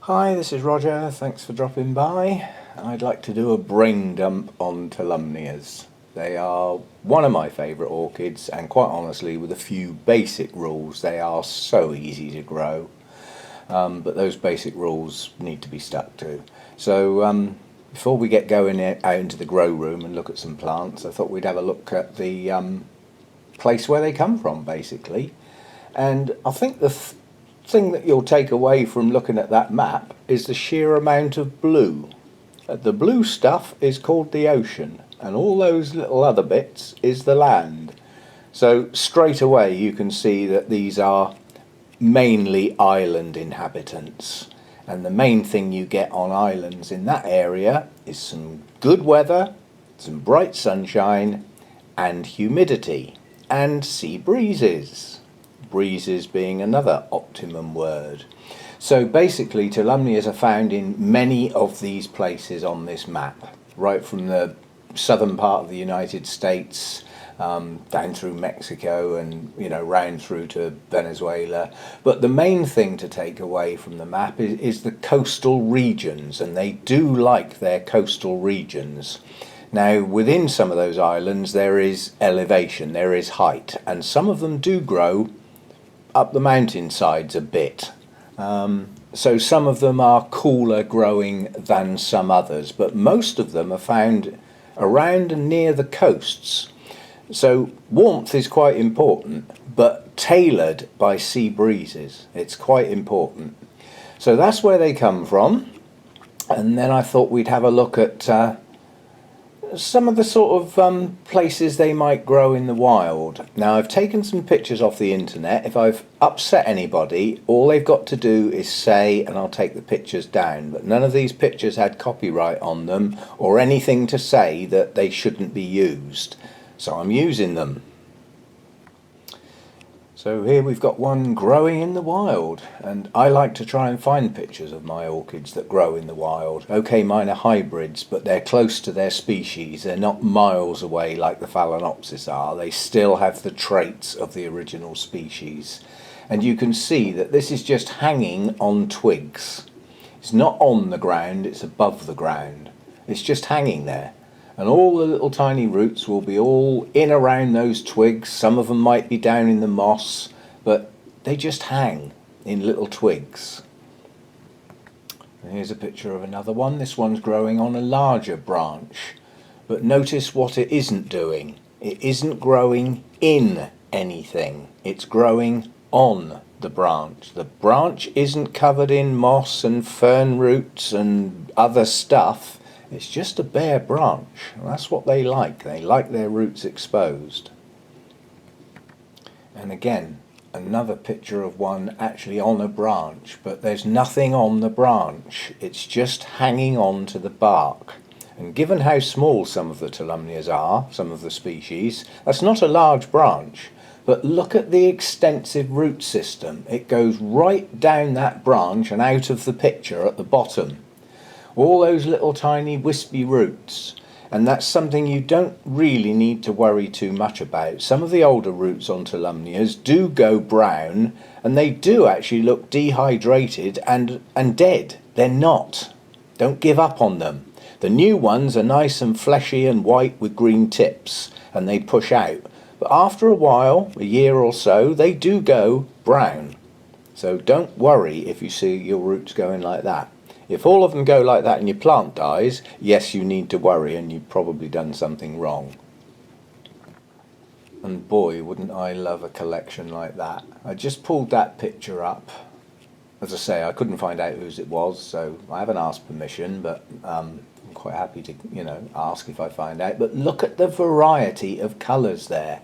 Hi, this is Roger. Thanks for dropping by. I'd like to do a brain dump on Tolumnias. They are one of my favourite orchids, and quite honestly, with a few basic rules, they are so easy to grow. But those basic rules need to be stuck to. So before we get going out into the grow room and look at some plants, I thought we'd have a look at the place where they come from, basically. And I think the thing that you'll take away from looking at that map is the sheer amount of blue. The blue stuff is called the ocean, and all those little other bits is the land. So straight away you can see that these are mainly island inhabitants, and the main thing you get on islands in that area is some good weather, some bright sunshine, and humidity, and sea breezes. Breezes being another optimum word. So basically Tolumnias are found in many of these places on this map, right from the southern part of the United States down through Mexico and round through to Venezuela. But the main thing to take away from the map is the coastal regions, and they do like their coastal regions. Now, within some of those islands there is elevation, there is height, and some of them do grow up the mountainsides a bit. So some of them are cooler growing than some others, but most of them are found around and near the coasts. So warmth is quite important, but tailored by sea breezes. It's quite important. So that's where they come from. And then I thought we'd have a look at some of the sort of places they might grow in the wild. Now, I've taken some pictures off the internet. If I've upset anybody, all they've got to do is say, and I'll take the pictures down. But none of these pictures had copyright on them or anything to say that they shouldn't be used. So I'm using them. So here we've got one growing in the wild, and I like to try and find pictures of my orchids that grow in the wild. Okay, mine are hybrids, but they're close to their species. They're not miles away like the Phalaenopsis are. They still have the traits of the original species. And you can see that this is just hanging on twigs. It's not on the ground, it's above the ground. It's just hanging there. And all the little tiny roots will be all in around those twigs. Some of them might be down in the moss, but they just hang in little twigs. And here's a picture of another one. This one's growing on a larger branch. But notice what it isn't doing. It isn't growing in anything. It's growing on the branch. The branch isn't covered in moss and fern roots and other stuff. It's just a bare branch. That's what they like. They like their roots exposed. And again, another picture of one actually on a branch, but there's nothing on the branch. It's just hanging on to the bark. And given how small some of the Tolumnias are, some of the species, that's not a large branch. But look at the extensive root system. It goes right down that branch and out of the picture at the bottom. All those little tiny wispy roots, and that's something you don't really need to worry too much about. Some of the older roots on Tolumnias do go brown, and they do actually look dehydrated and dead. They're not. Don't give up on them. The new ones are nice and fleshy and white with green tips, and they push out. But after a while, a year or so, they do go brown. So don't worry if you see your roots going like that. If all of them go like that and your plant dies, yes, you need to worry, and you've probably done something wrong. And boy, wouldn't I love a collection like that. I just pulled that picture up. As I say, I couldn't find out whose it was, so I haven't asked permission, but I'm quite happy to, ask if I find out. But look at the variety of colours there.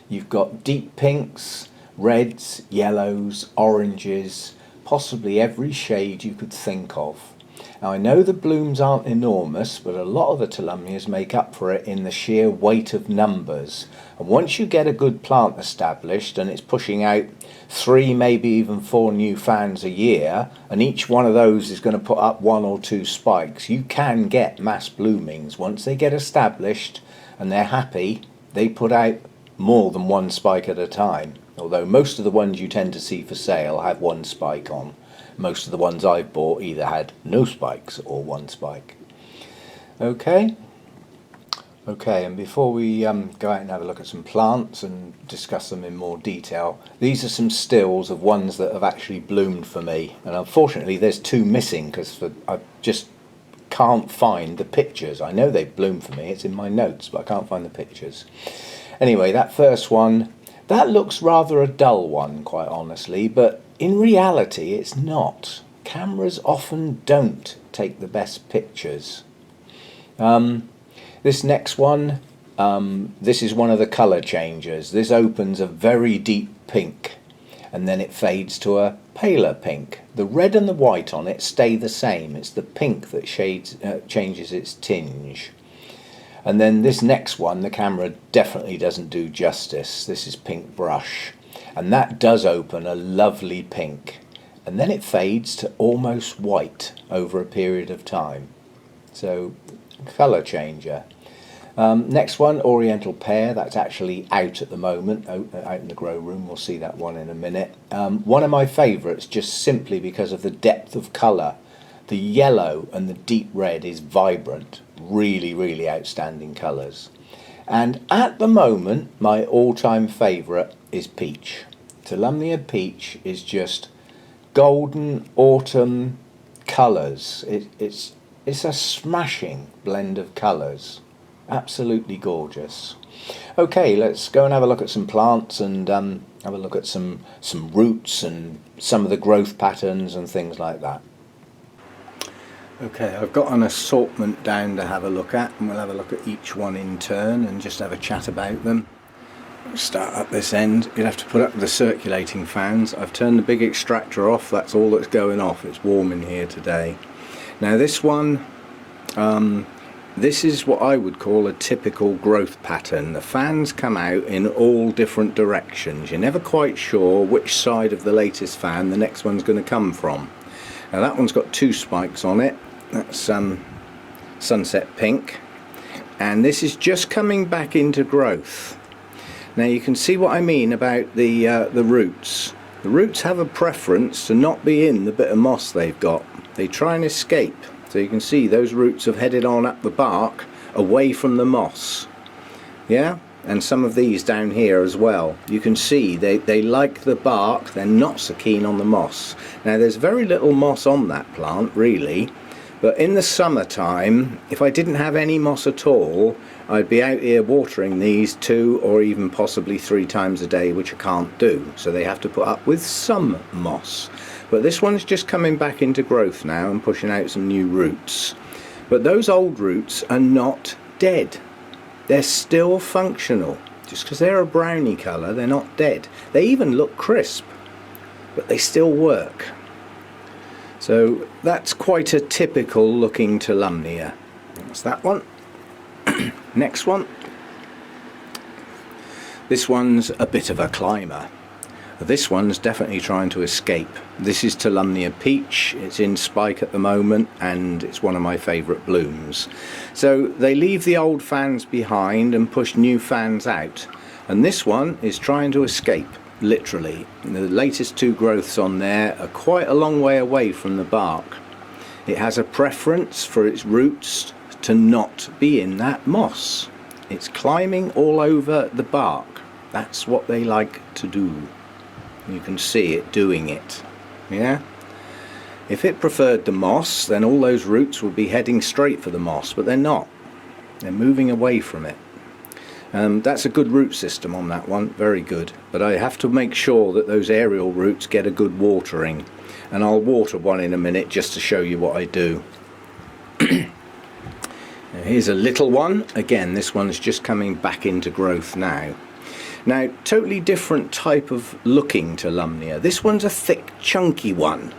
You've got deep pinks, reds, yellows, oranges, possibly every shade you could think of. Now, I know the blooms aren't enormous, but a lot of the Tolumnias make up for it in the sheer weight of numbers. And once you get a good plant established and it's pushing out 3, maybe even 4 new fans a year, and each one of those is going to put up 1 or 2 spikes, you can get mass bloomings. Once they get established and they're happy, they put out more than 1 spike at a time. Although most of the ones you tend to see for sale have 1 spike on. most of the ones I've bought either had no spikes or one spike. Okay, and before we go out and have a look at some plants and discuss them in more detail, these are some stills of ones that have actually bloomed for me, and unfortunately there's two missing because I just can't find the pictures. I know they've bloomed for me, it's in my notes, but I can't find the pictures. Anyway, that first one, that looks rather a dull one, quite honestly, but in reality it's not. Cameras often don't take the best pictures. This next one, this is one of the colour changes. This opens a very deep pink and then it fades to a paler pink. The red and the white on it stay the same. It's the pink that changes its tinge. And then this next one, the camera definitely doesn't do justice. This is Pink Brush, and that does open a lovely pink and then it fades to almost white over a period of time. So colour changer. Next one, Oriental Pear, that's actually out at the moment, out in the grow room. We'll see that one in a minute. One of my favourites, just simply because of the depth of colour. The yellow and the deep red is vibrant, really outstanding colours. And at the moment, my all-time favourite is Peach. Tolumnia Peach is just golden autumn colours. It's a smashing blend of colours. Absolutely gorgeous. Okay, let's go and have a look at some plants and have a look at some roots and some of the growth patterns and things like that. Okay, I've got an assortment down to have a look at, and we'll have a look at each one in turn and just have a chat about them. We'll start at this end. You'll have to put up the circulating fans. I've turned the big extractor off, that's all that's going off. It's warm in here today. Now this one, this is what I would call a typical growth pattern. The fans come out in all different directions. You're never quite sure which side of the latest fan the next one's going to come from. Now that one's got two spikes on it. That's Sunset Pink. And this is just coming back into growth. Now you can see what I mean about the roots. The roots have a preference to not be in the bit of moss they've got. They try and escape. So you can see those roots have headed on up the bark away from the moss. Yeah, and some of these down here as well. You can see they like the bark, they're not so keen on the moss. Now there's very little moss on that plant really, but in the summertime, if I didn't have any moss at all, I'd be out here watering these 2 or even possibly 3 times a day, which I can't do. So they have to put up with some moss. But this one's just coming back into growth now and pushing out some new roots. But those old roots are not dead. They're still functional. Just because they're a browny colour, they're not dead. They even look crisp, but they still work. So that's quite a typical looking Tolumnia. That's that one. Next one. This one's a bit of a climber. This one's definitely trying to escape. This is Tolumnia Peach. It's in spike at the moment and it's one of my favourite blooms. So they leave the old fans behind and push new fans out. And this one is trying to escape, literally. The latest 2 growths on there are quite a long way away from the bark. It has a preference for its roots to not be in that moss. It's climbing all over the bark. That's what they like to do. You can see it doing it. Yeah, if it preferred the moss, then all those roots would be heading straight for the moss, but they're not. They're moving away from it. That's a good root system on that one, very good, but I have to make sure that those aerial roots get a good watering, and I'll water one in a minute just to show you what I do. Here's a little one. Again, this one's just coming back into growth now. Now, totally different type of looking Tolumnia. This one's a thick, chunky one.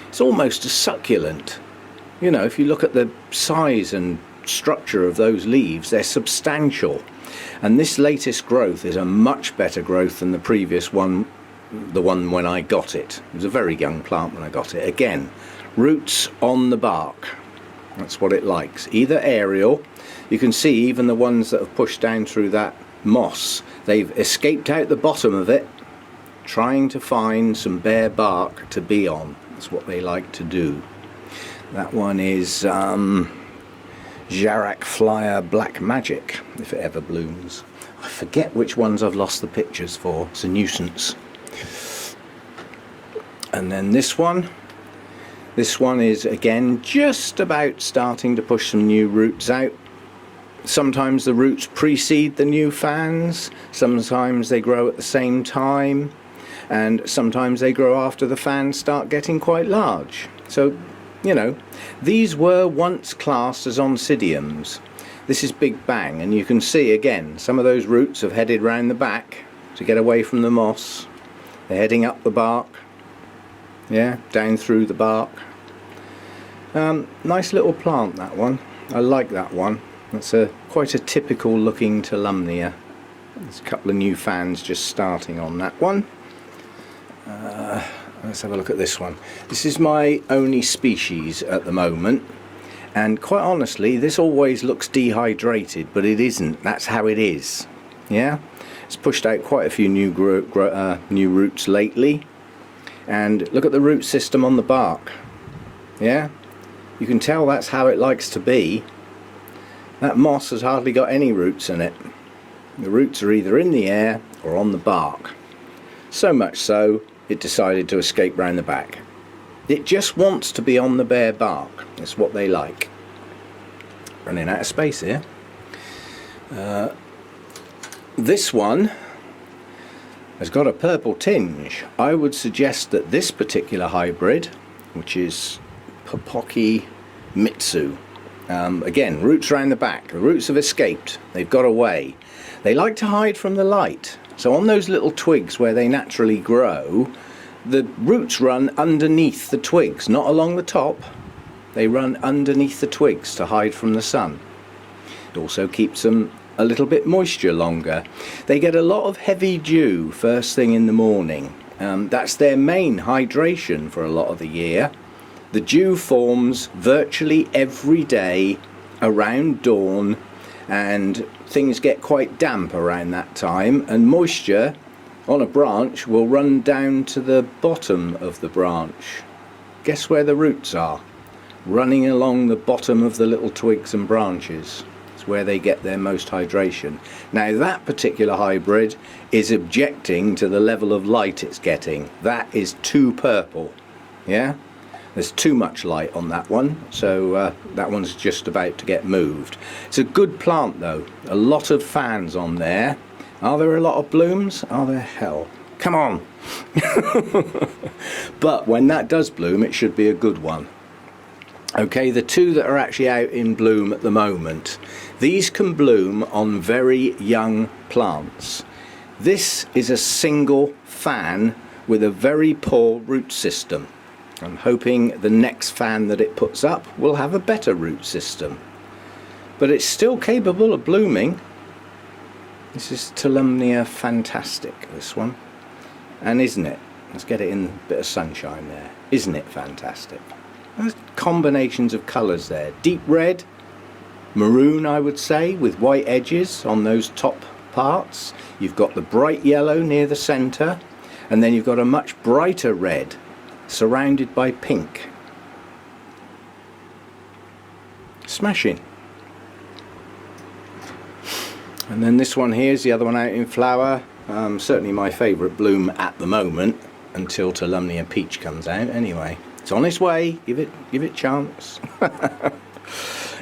It's almost a succulent. You know, if you look at the size and structure of those leaves, they're substantial. And this latest growth is a much better growth than the previous one, the one when I got it. It was a very young plant when I got it. Again, roots on the bark. That's what it likes. Either aerial, you can see even the ones that have pushed down through that moss, they've escaped out the bottom of it, trying to find some bare bark to be on. That's what they like to do. That one is Jarak Flyer Black Magic, if it ever blooms. I forget which ones I've lost the pictures for. It's a nuisance. And then this one is again just about starting to push some new roots out. Sometimes the roots precede the new fans, sometimes they grow at the same time, and sometimes they grow after the fans start getting quite large. So, you know, these were once classed as oncidiums. This is Big Bang, and you can see again some of those roots have headed round the back to get away from the moss. They're heading up the bark, yeah, down through the bark. Nice little plant, that one. I like that one. That's quite a typical looking Tolumnia. There's a couple of new fans just starting on that one. Let's have a look at this one. This is my only species at the moment, and quite honestly this always looks dehydrated, but it isn't. That's how it is. Yeah, it's pushed out quite a few new new roots lately, and look at the root system on the bark. Yeah, you can tell that's how it likes to be. That moss has hardly got any roots in it. The roots are either in the air or on the bark. So much so, it decided to escape round the back. It just wants to be on the bare bark. That's what they like. Running out of space here. This one has got a purple tinge. I would suggest that this particular hybrid, which is Popoki Mitsu, again, roots around the back. The roots have escaped. They've got away. They like to hide from the light. So on those little twigs where they naturally grow, the roots run underneath the twigs, not along the top. They run underneath the twigs to hide from the sun. It also keeps them a little bit moisture longer. They get a lot of heavy dew first thing in the morning. That's their main hydration for a lot of the year. The dew forms virtually every day around dawn, and things get quite damp around that time, and moisture on a branch will run down to the bottom of the branch. Guess where the roots are? Running along the bottom of the little twigs and branches. It's where they get their most hydration. Now that particular hybrid is objecting to the level of light it's getting. That is too purple. Yeah? There's too much light on that one, so that one's just about to get moved. It's a good plant though, a lot of fans on there. Are there a lot of blooms? Are there? Hell, come on. But when that does bloom, it should be a good one. Okay, the two that are actually out in bloom at the moment, these can bloom on very young plants. This is a single fan with a very poor root system. I'm hoping the next fan that it puts up will have a better root system. But it's still capable of blooming. This is Tolumnia Fantastic, this one. And isn't it? Let's get it in a bit of sunshine there. Isn't it fantastic? There's combinations of colours there. Deep red, maroon I would say, with white edges on those top parts. You've got the bright yellow near the centre, and then you've got a much brighter red surrounded by pink. Smashing. And then this one here is the other one out in flower. Certainly my favourite bloom at the moment, until Tolumnia Peach comes out anyway. It's on its way, give it chance.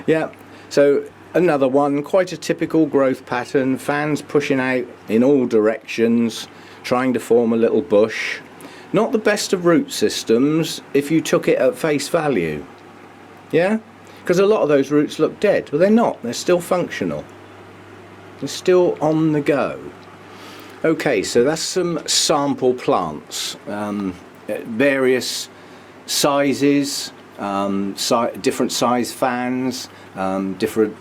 Yeah, so another one, quite a typical growth pattern, fans pushing out in all directions, trying to form a little bush. Not the best of root systems if you took it at face value. Yeah? Because a lot of those roots look dead. Well, they're not. They're still functional. They're still on the go. Okay, so that's some sample plants. Various sizes, different size fans,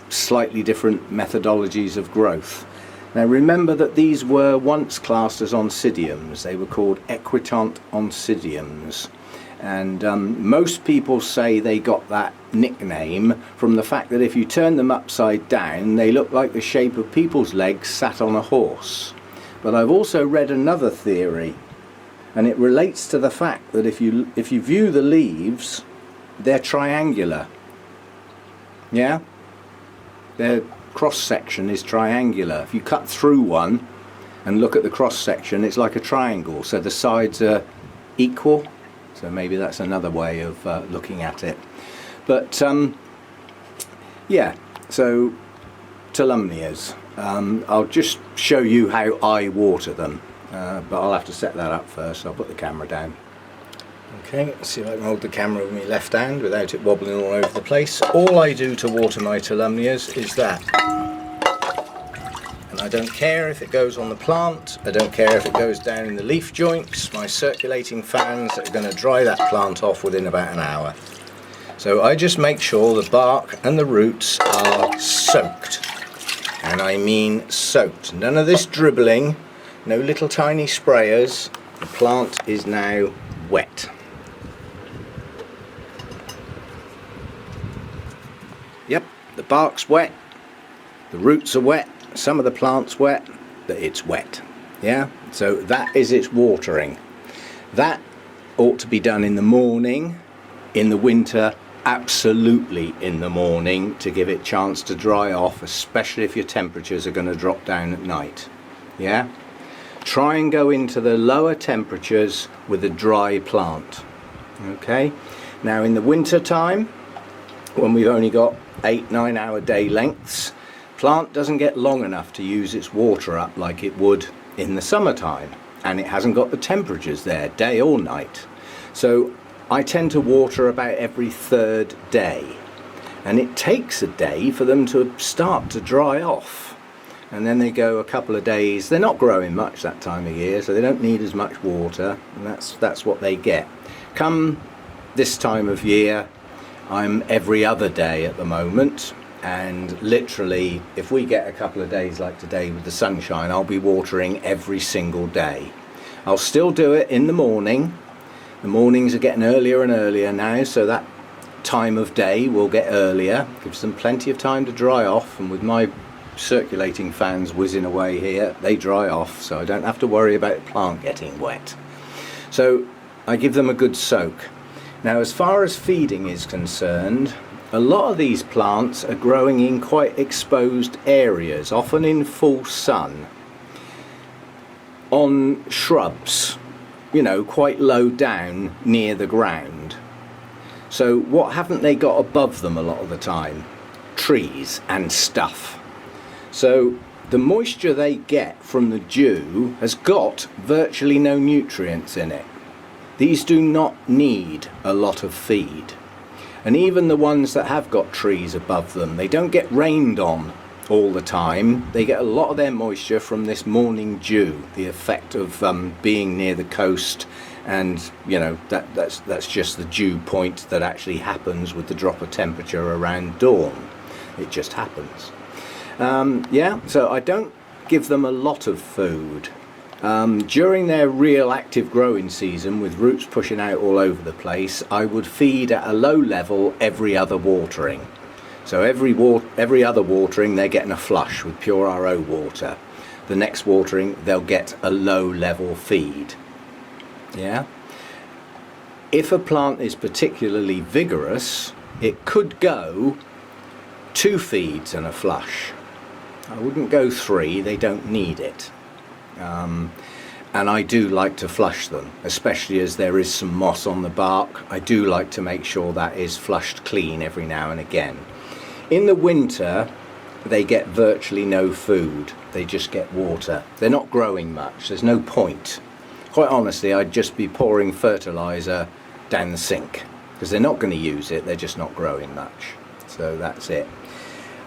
slightly different methodologies of growth. Now remember that these were once classed as oncidiums. They were called equitant oncidiums, and most people say they got that nickname from the fact that if you turn them upside down they look like the shape of people's legs sat on a horse. But I've also read another theory, And it relates to the fact that if you view the leaves, they're triangular. Yeah? Their cross section is triangular. If you cut through one and look at the cross section, it's like a triangle, so the sides are equal. So maybe that's another way of looking at it. But yeah, so Tolumnias. I'll just show you how I water them, but I'll have to set that up first. I'll put the camera down. Okay, let's see if I can hold the camera with my left hand without it wobbling all over the place. All I do to water my Tolumnias is that. And I don't care if it goes on the plant, I don't care if it goes down in the leaf joints, my circulating fans are going to dry that plant off within about an hour. So I just make sure the bark and the roots are soaked. And I mean soaked. None of this dribbling, no little tiny sprayers. The plant is now wet. Yep, the bark's wet, the roots are wet, some of the plant's wet, but it's wet. Yeah, so that is its watering. That ought to be done in the morning. In the winter, absolutely in the morning, to give it a chance to dry off, especially if your temperatures are going to drop down at night. Yeah, try and go into the lower temperatures with a dry plant. Okay, now in the winter time, when we've only got 8-9 hour day lengths, plant doesn't get long enough to use its water up like it would in the summertime, and it hasn't got the temperatures there day or night. So I tend to water about every third day, and it takes a day for them to start to dry off, and then they go a couple of days. They're not growing much that time of year, so they don't need as much water, and that's what they get. Come this time of year, I'm every other day at the moment, and literally if we get a couple of days like today with the sunshine, I'll be watering every single day. I'll still do it in the morning. The mornings are getting earlier and earlier now, so that time of day will get earlier, gives them plenty of time to dry off, and with my circulating fans whizzing away here, they dry off, so I don't have to worry about the plant getting wet. So I give them a good soak. Now, as far as feeding is concerned, a lot of these plants are growing in quite exposed areas, often in full sun, on shrubs, you know, quite low down near the ground. So what haven't they got above them a lot of the time? Trees and stuff. So the moisture they get from the dew has got virtually no nutrients in it. These do not need a lot of feed. And even the ones that have got trees above them, they don't get rained on all the time. They get a lot of their moisture from this morning dew, the effect of being near the coast, and you know that's just the dew point that actually happens with the drop of temperature around dawn. It just happens. Yeah, so I don't give them a lot of food. During their real active growing season, with roots pushing out all over the place, I would feed at a low level every other watering. So every other watering they're getting a flush with pure RO water. The next watering they'll get a low level feed. Yeah. If a plant is particularly vigorous, it could go 2 feeds and a flush. I wouldn't go 3, they don't need it. And I do like to flush them, especially as there is some moss on the bark. I do like to make sure that is flushed clean every now and again. In the winter, they get virtually no food. They just get water. They're not growing much. There's no point. Quite honestly, I'd just be pouring fertilizer down the sink, because they're not going to use it. They're just not growing much. So that's it.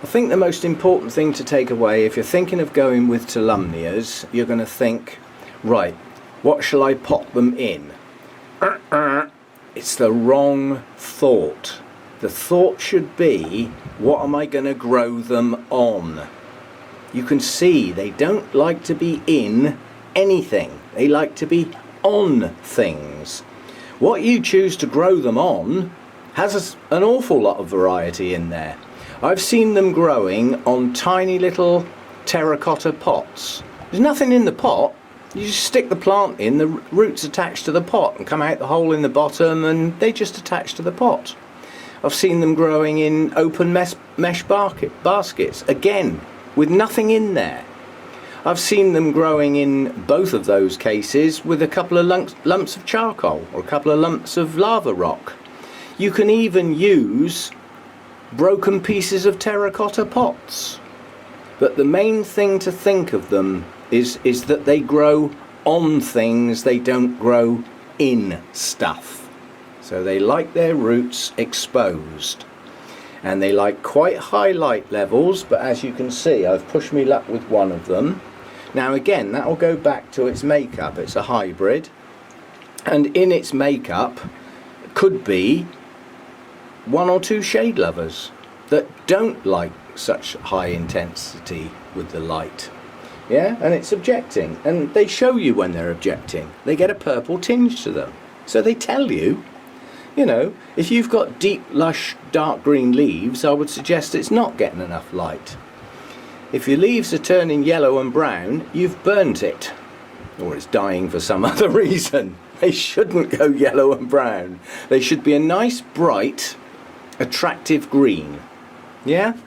I think the most important thing to take away, if you're thinking of going with Tolumnias, you're going to think, right, what shall I pot them in? It's the wrong thought. The thought should be, what am I going to grow them on? You can see they don't like to be in anything. They like to be on things. What you choose to grow them on has an awful lot of variety in there. I've seen them growing on tiny little terracotta pots. There's nothing in the pot, You just stick the plant in, the roots attach to the pot and come out the hole in the bottom, and they just attach to the pot. I've seen them growing in open mesh baskets, again, with nothing in there. I've seen them growing in both of those cases with a couple of lumps of charcoal or a couple of lumps of lava rock. You can even use broken pieces of terracotta pots. But the main thing to think of them is that they grow on things, they don't grow in stuff. So they like their roots exposed. And they like quite high light levels, but as you can see, I've pushed me luck with one of them. Now again, that will go back to its makeup. It's a hybrid, and in its makeup could be one or two shade lovers that don't like such high intensity with the light. Yeah, and it's objecting, and they show you when they're objecting. They get a purple tinge to them, so they tell you. You know, if you've got deep, lush, dark green leaves, I would suggest it's not getting enough light. If your leaves are turning yellow and brown, you've burnt it, or it's dying for some other reason. They shouldn't go yellow and brown. They should be a nice, bright, attractive green. Yeah?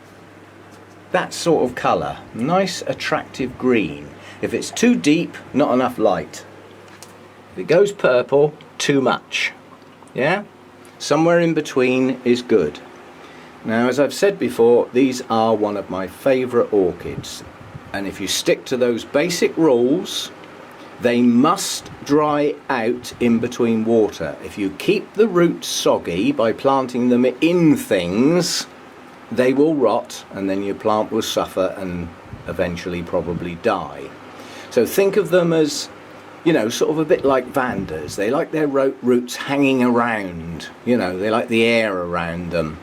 That sort of colour. Nice, attractive green. If it's too deep, not enough light. If it goes purple, too much. Yeah? Somewhere in between is good. Now, as I've said before, these are one of my favourite orchids, and if you stick to those basic rules, they must dry out in between water. If you keep the roots soggy by planting them in things, they will rot, and then your plant will suffer and eventually probably die. So think of them as, you know, sort of a bit like Vandas. They like their roots hanging around, you know, they like the air around them.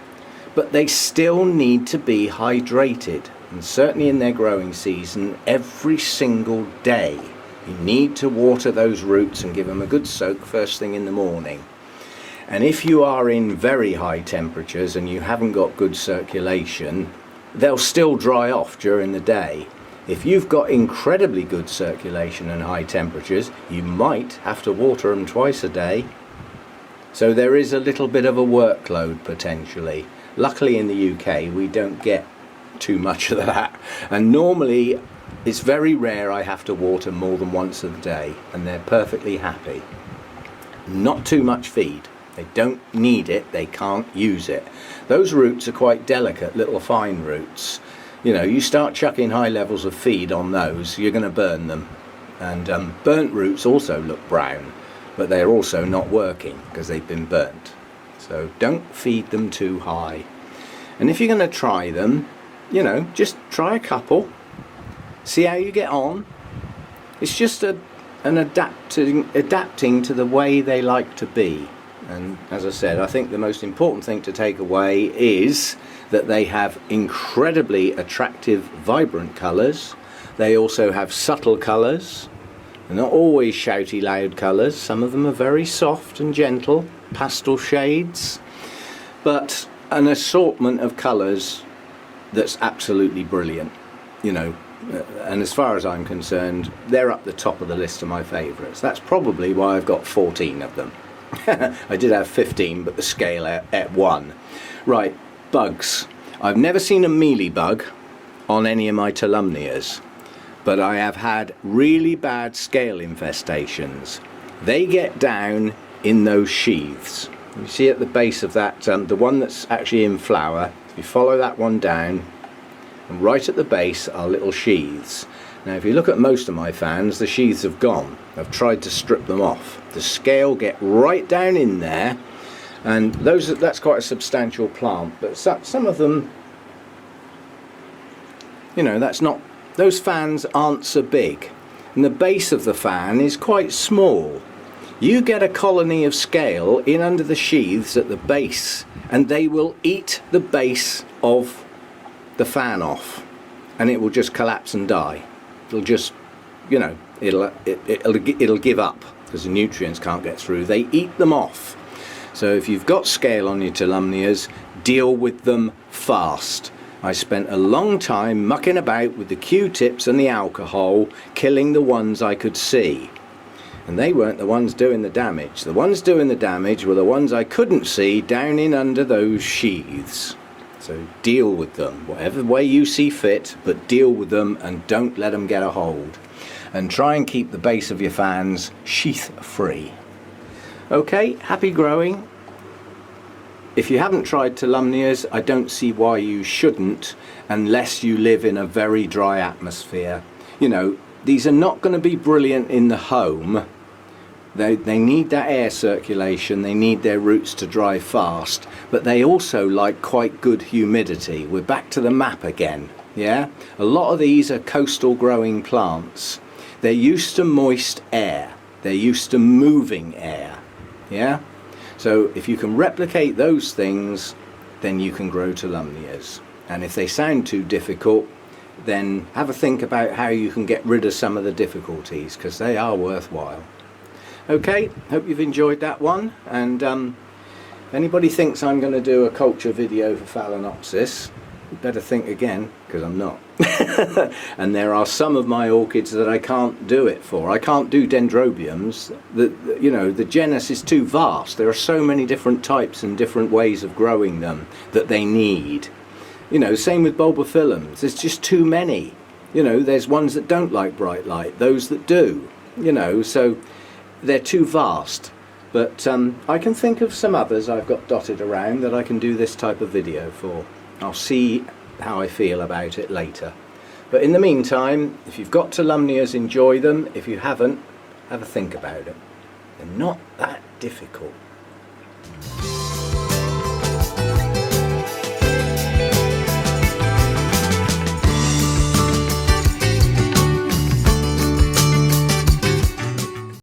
But they still need to be hydrated, and certainly in their growing season, every single day. You need to water those roots and give them a good soak first thing in the morning. And if you are in very high temperatures and you haven't got good circulation, they'll still dry off during the day. If you've got incredibly good circulation and high temperatures, you might have to water them twice a day. So there is a little bit of a workload potentially. Luckily in the UK we don't get too much of that, and normally it's very rare I have to water more than once a day, and they're perfectly happy. Not too much feed. They don't need it, they can't use it. Those roots are quite delicate, little fine roots. You know, you start chucking high levels of feed on those, you're going to burn them. And burnt roots also look brown, but they're also not working because they've been burnt. So don't feed them too high. And if you're going to try them, you know, just try a couple, see how you get on. It's just an adapting to the way they like to be. And as I said, I think the most important thing to take away is that they have incredibly attractive, vibrant colours. They also have subtle colours. They're not always shouty, loud colours. Some of them are very soft and gentle, pastel shades. But an assortment of colours that's absolutely brilliant, you know. And as far as I'm concerned, they're up the top of the list of my favourites. That's probably why I've got 14 of them. I did have 15, but the scale at 1. Right, bugs. I've never seen a mealybug on any of my Tolumnias, but I have had really bad scale infestations. They get down in those sheaths. You see at the base of that, the one that's actually in flower, if you follow that one down, and right at the base are little sheaths. Now if you look at most of my fans, the sheaths have gone. I've tried to strip them off. The scale get right down in there, and that's quite a substantial plant, but some of them, you know, those fans aren't so big, and the base of the fan is quite small. You get a colony of scale in under the sheaths at the base, and they will eat the base of the fan off, and it will just collapse and die. It'll just, you know, it'll give up because the nutrients can't get through. They eat them off. So if you've got scale on your Tolumnias, deal with them fast. I spent a long time mucking about with the Q-tips and the alcohol, killing the ones I could see. And they weren't the ones doing the damage. The ones doing the damage were the ones I couldn't see down in under those sheaths. So deal with them, whatever way you see fit, but deal with them and don't let them get a hold. And try and keep the base of your fans sheath free. Okay, happy growing. If you haven't tried Tolumnias, I don't see why you shouldn't, unless you live in a very dry atmosphere. You know, these are not going to be brilliant in the home. They need that air circulation, they need their roots to dry fast, but they also like quite good humidity. We're back to the map again, yeah? A lot of these are coastal growing plants. They're used to moist air, they're used to moving air, yeah? So if you can replicate those things, then you can grow Tolumnias. And if they sound too difficult, then have a think about how you can get rid of some of the difficulties, because they are worthwhile. Okay, hope you've enjoyed that one, and if anybody thinks I'm going to do a culture video for Phalaenopsis, you better think again, because I'm not. And there are some of my orchids that I can't do it for. I can't do dendrobiums. You know, the genus is too vast. There are so many different types and different ways of growing them that they need. You know, same with bulbophyllums. There's just too many. You know, there's ones that don't like bright light, those that do. You know, so they're too vast. But I can think of some others I've got dotted around that I can do this type of video for. I'll see how I feel about it later. But in the meantime, if you've got Tolumnias, enjoy them. If you haven't, have a think about it. They're not that difficult.